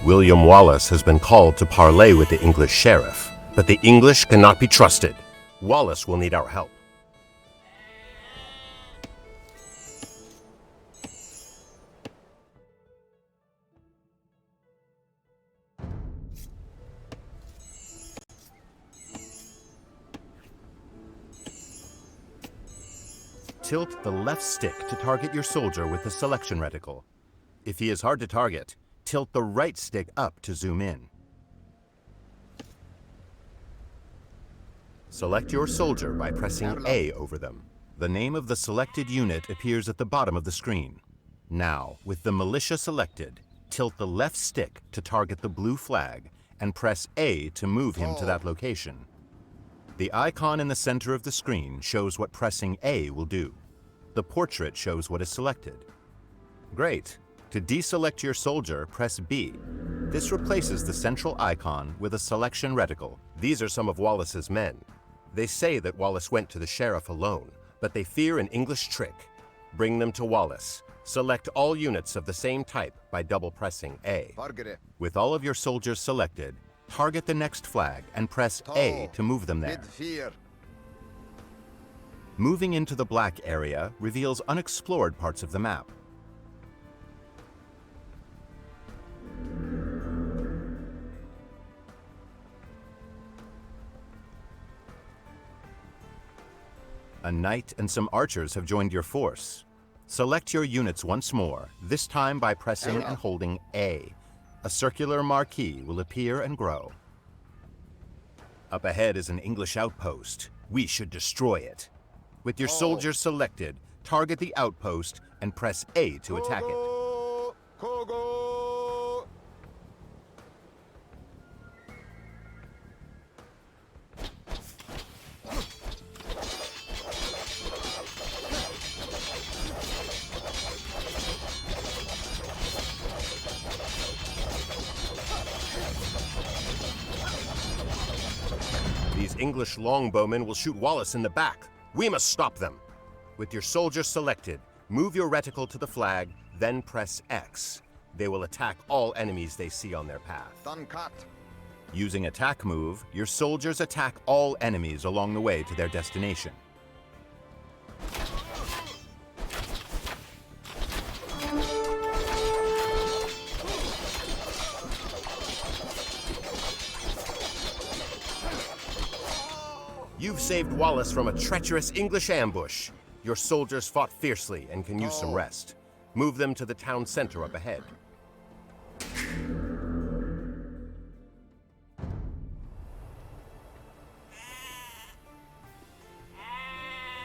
William Wallace has been called to parley with the English sheriff, but the English cannot be trusted. Wallace will need our help. Tilt the left stick to target your soldier with the selection reticle. If he is hard to target, tilt the right stick up to zoom in. Select your soldier by pressing A over them. The name of the selected unit appears at the bottom of the screen. Now, with the militia selected, tilt the left stick to target the blue flag and press A to move him to that location. The icon in the center of the screen shows what pressing A will do. The portrait shows what is selected. Great. To deselect your soldier, press B. This replaces the central icon with a selection reticle. These are some of Wallace's men. They say that Wallace went to the sheriff alone, but they fear an English trick. Bring them to Wallace. Select all units of the same type by double pressing A. With all of your soldiers selected, target the next flag and press A to move them there. Moving into the black area reveals unexplored parts of the map. A knight and some archers have joined your force. Select your units once more, this time by pressing and holding A. A circular marquee will appear and grow. Up ahead is an English outpost. We should destroy it. With your soldiers selected, target the outpost and press A to attack it. These English longbowmen will shoot Wallace in the back. We must stop them. With your soldiers selected, move your reticle to the flag, then press X. They will attack all enemies they see on their path. Using attack move, your soldiers attack all enemies along the way to their destination. You've saved Wallace from a treacherous English ambush. Your soldiers fought fiercely and can use some rest. Move them to the town center up ahead.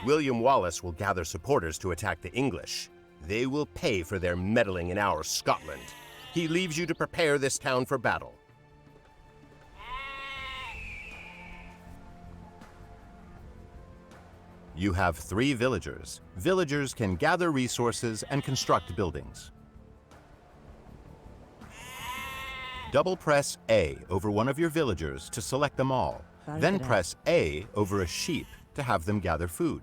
William Wallace will gather supporters to attack the English. They will pay for their meddling in our Scotland. He leaves you to prepare this town for battle. You have 3 villagers. Villagers can gather resources and construct buildings. Double press A over one of your villagers to select them all. Then press A over a sheep to have them gather food.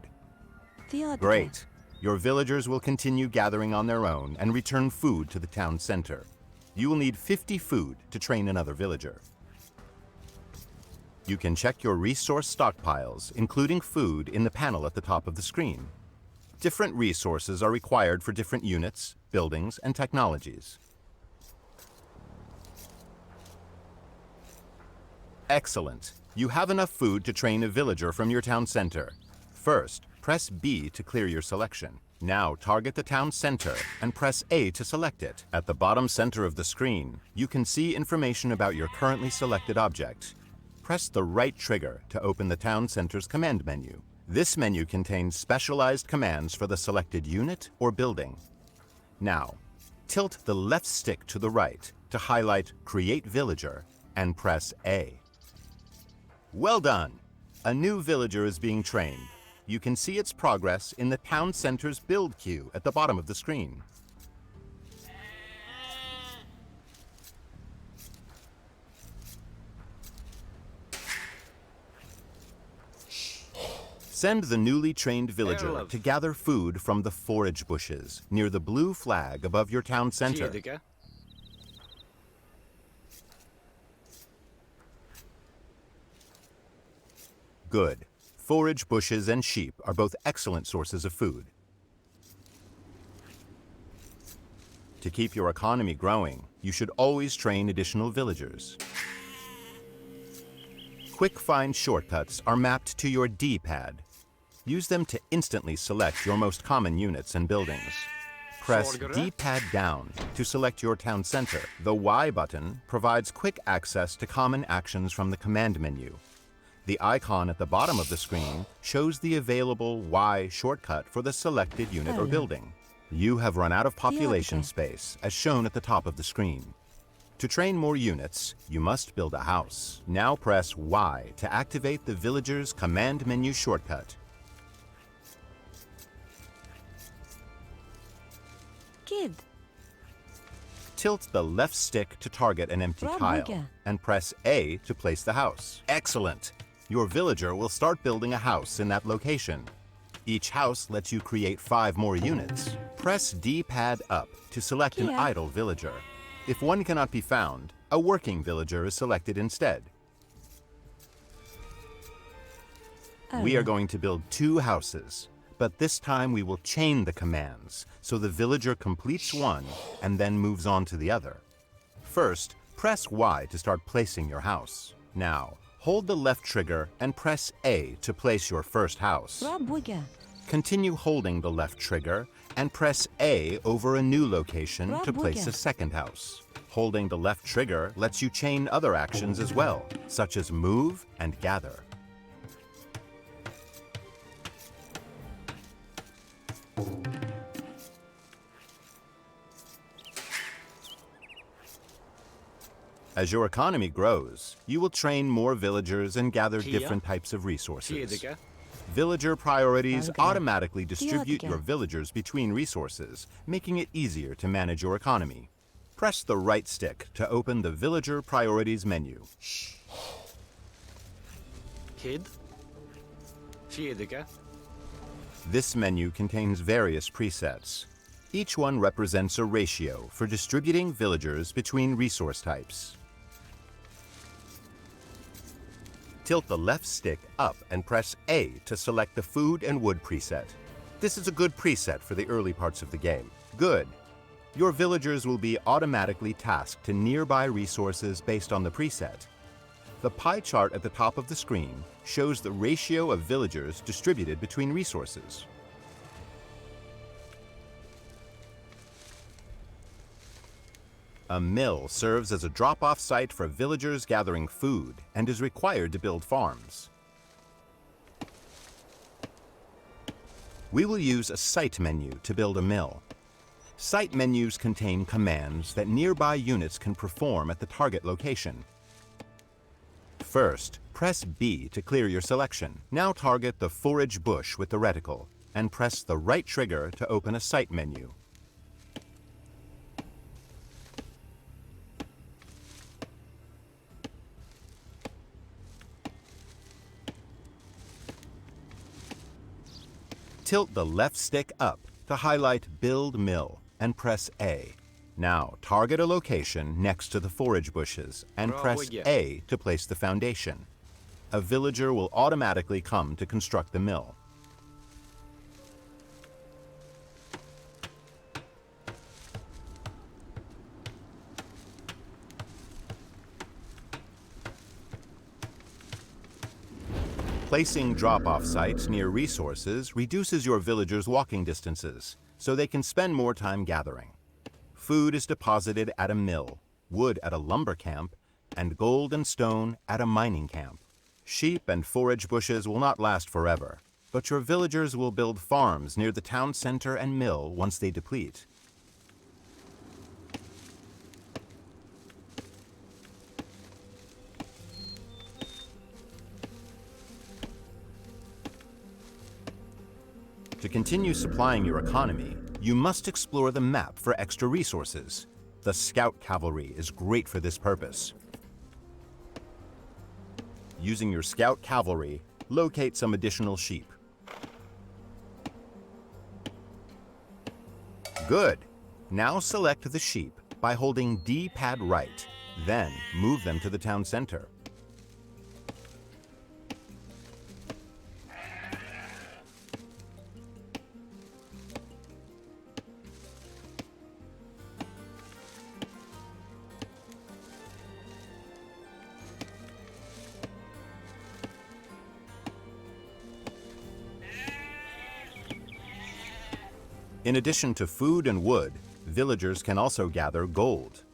Great. Your villagers will continue gathering on their own and return food to the town center. You will need 50 food to train another villager. You can check your resource stockpiles, including food, in the panel at the top of the screen. Different resources are required for different units, buildings, and technologies. Excellent. You have enough food to train a villager from your town center. First, press B to clear your selection. Now target the town center and press A to select it. At the bottom center of the screen, you can see information about your currently selected object. Press the right trigger to open the town center's command menu. This menu contains specialized commands for the selected unit or building. Now, tilt the left stick to the right to highlight Create Villager and press A. Well done! A new villager is being trained. You can see its progress in the town center's build queue at the bottom of the screen. Send the newly trained villager to gather food from the forage bushes near the blue flag above your town center. Good. Forage bushes and sheep are both excellent sources of food. To keep your economy growing, you should always train additional villagers. Quick find shortcuts are mapped to your D-pad. Use them to instantly select your most common units and buildings. Press D-pad down to select your town center. The Y button provides quick access to common actions from the command menu. The icon at the bottom of the screen shows the available Y shortcut for the selected unit or building. You have run out of population space, as shown at the top of the screen. To train more units, you must build a house. Now press Y to activate the villager's command menu shortcut. Kid. Tilt the left stick to target an empty tile, and press A to place the house. Excellent! Your villager will start building a house in that location. Each house lets you create 5 more units. Press D-pad up to select an idle villager. If one cannot be found, a working villager is selected instead. We are going to build 2 houses, but this time we will chain the commands, so the villager completes one and then moves on to the other. First, press Y to start placing your house. Now, hold the left trigger and press A to place your first house. Continue holding the left trigger and press A over a new location to place a second house. Holding the left trigger lets you chain other actions as well, such as move and gather. As your economy grows, you will train more villagers and gather different types of resources. Villager priorities automatically distribute your villagers between resources, making it easier to manage your economy. Press the right stick to open the Villager Priorities menu. Kid? This menu contains various presets. Each one represents a ratio for distributing villagers between resource types. Tilt the left stick up and press A to select the Food and Wood preset. This is a good preset for the early parts of the game. Good. Your villagers will be automatically tasked to nearby resources based on the preset. The pie chart at the top of the screen shows the ratio of villagers distributed between resources. A mill serves as a drop-off site for villagers gathering food and is required to build farms. We will use a site menu to build a mill. Site menus contain commands that nearby units can perform at the target location. First, press B to clear your selection. Now target the forage bush with the reticle and press the right trigger to open a site menu. Tilt the left stick up to highlight Build Mill and press A. Now target a location next to the forage bushes and press A to place the foundation. A villager will automatically come to construct the mill. Placing drop-off sites near resources reduces your villagers' walking distances, so they can spend more time gathering. Food is deposited at a mill, wood at a lumber camp, and gold and stone at a mining camp. Sheep and forage bushes will not last forever, but your villagers will build farms near the town center and mill once they deplete. To continue supplying your economy, you must explore the map for extra resources. The Scout Cavalry is great for this purpose. Using your Scout Cavalry, locate some additional sheep. Good. Now select the sheep by holding D-pad right, then move them to the town center. In addition to food and wood, villagers can also gather gold.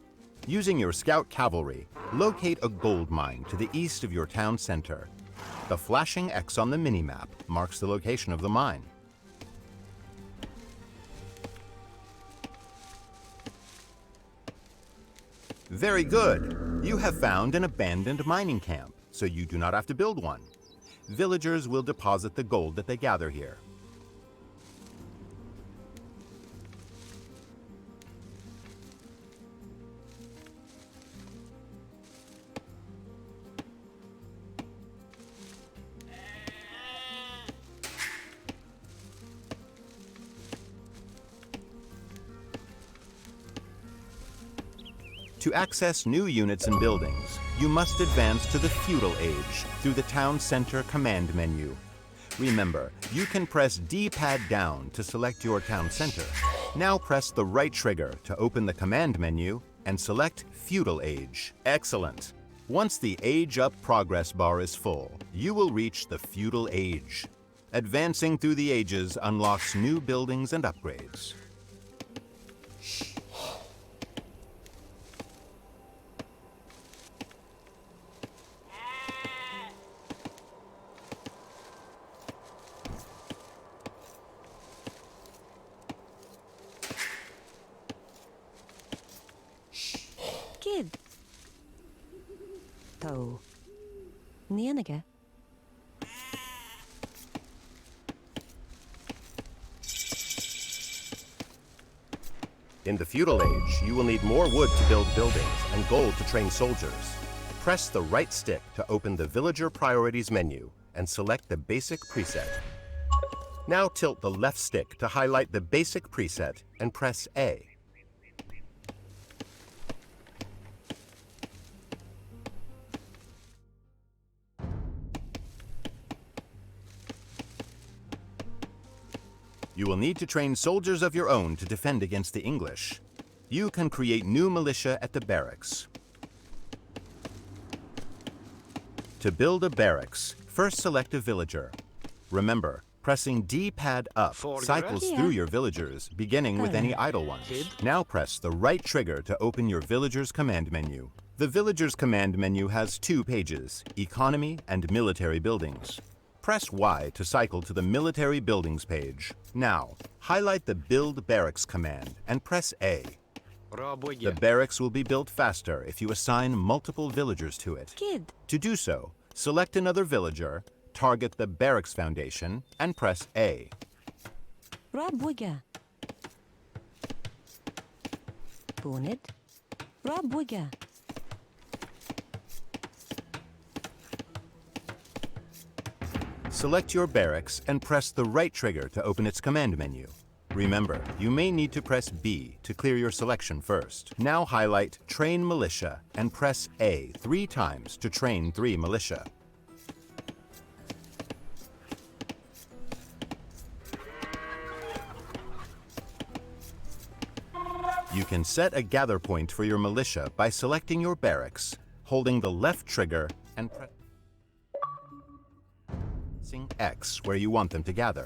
Using your scout cavalry, locate a gold mine to the east of your town center. The flashing X on the minimap marks the location of the mine. Very good! You have found an abandoned mining camp, so you do not have to build one. Villagers will deposit the gold that they gather here. To access new units and buildings, you must advance to the Feudal Age through the Town Center command menu. Remember, you can press D-pad down to select your town center. Now press the right trigger to open the command menu and select Feudal Age. Excellent! Once the Age Up progress bar is full, you will reach the Feudal Age. Advancing through the ages unlocks new buildings and upgrades. Kid. Toe. Nienige. In the Feudal Age, you will need more wood to build buildings and gold to train soldiers. Press the right stick to open the Villager Priorities menu and select the Basic preset. Now tilt the left stick to highlight the Basic preset and press A. You will need to train soldiers of your own to defend against the English. You can create new militia at the barracks. To build a barracks, first select a villager. Remember, pressing D-pad up cycles through your villagers, beginning with any idle ones. Now press the right trigger to open your villager's command menu. The villager's command menu has two pages, Economy and Military Buildings. Press Y to cycle to the Military Buildings page. Now, highlight the Build Barracks command and press A. The barracks will be built faster if you assign multiple villagers to it. Kid. To do so, select another villager, target the barracks foundation, and press A. Rabwiga. Bunid. Rabwiga. Select your barracks and press the right trigger to open its command menu. Remember, you may need to press B to clear your selection first. Now highlight Train Militia and press A 3 times to train 3 militia. You can set a gather point for your militia by selecting your barracks, holding the left trigger and pressing X where you want them to gather.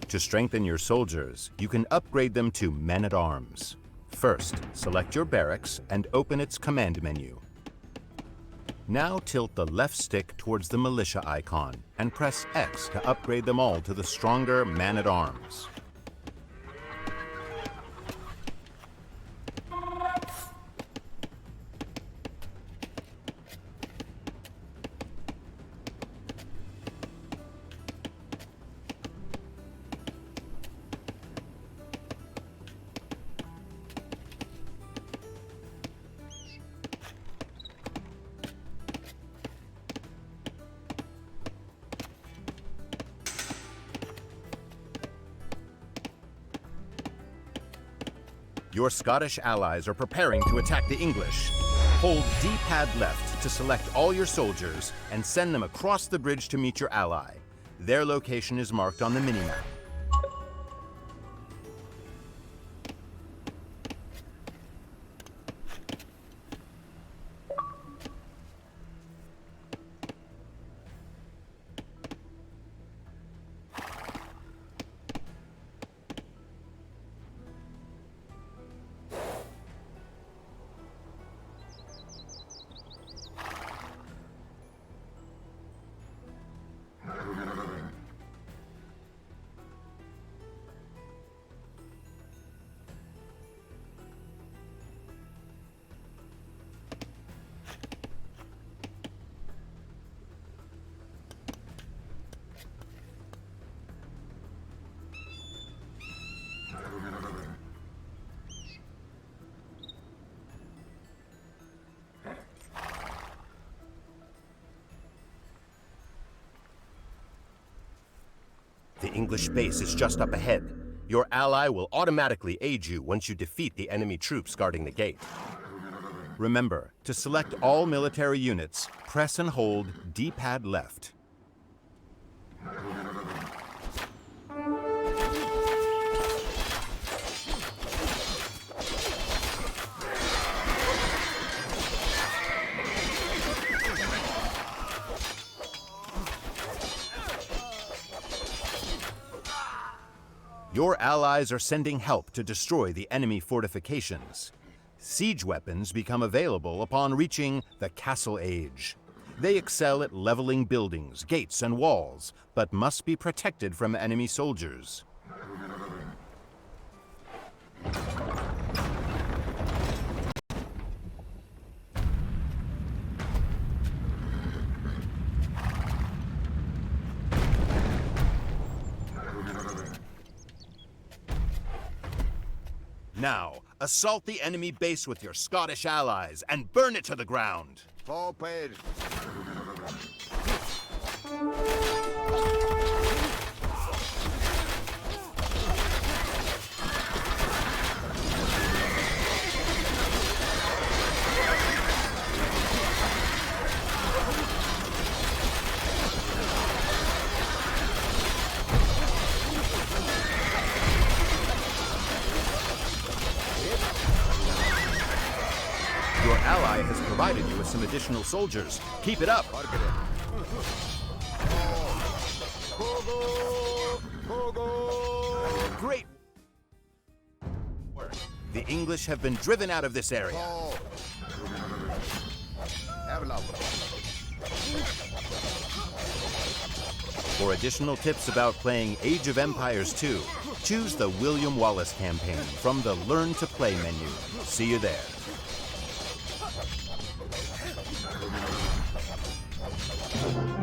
To strengthen your soldiers, you can upgrade them to men-at-arms. First, select your barracks and open its command menu. Now tilt the left stick towards the militia icon and press X to upgrade them all to the stronger man-at-arms. Your Scottish allies are preparing to attack the English. Hold D-pad left to select all your soldiers and send them across the bridge to meet your ally. Their location is marked on the minimap. The English base is just up ahead. Your ally will automatically aid you once you defeat the enemy troops guarding the gate. Remember, to select all military units, press and hold D-pad left. Your allies are sending help to destroy the enemy fortifications. Siege weapons become available upon reaching the Castle Age. They excel at leveling buildings, gates, and walls, but must be protected from enemy soldiers. Now, assault the enemy base with your Scottish allies and burn it to the ground. Forward. Your ally has provided you with some additional soldiers. Keep it up. Great work. The English have been driven out of this area. For additional tips about playing Age of Empires 2, choose the William Wallace campaign from the Learn to Play menu. See you there. Forward.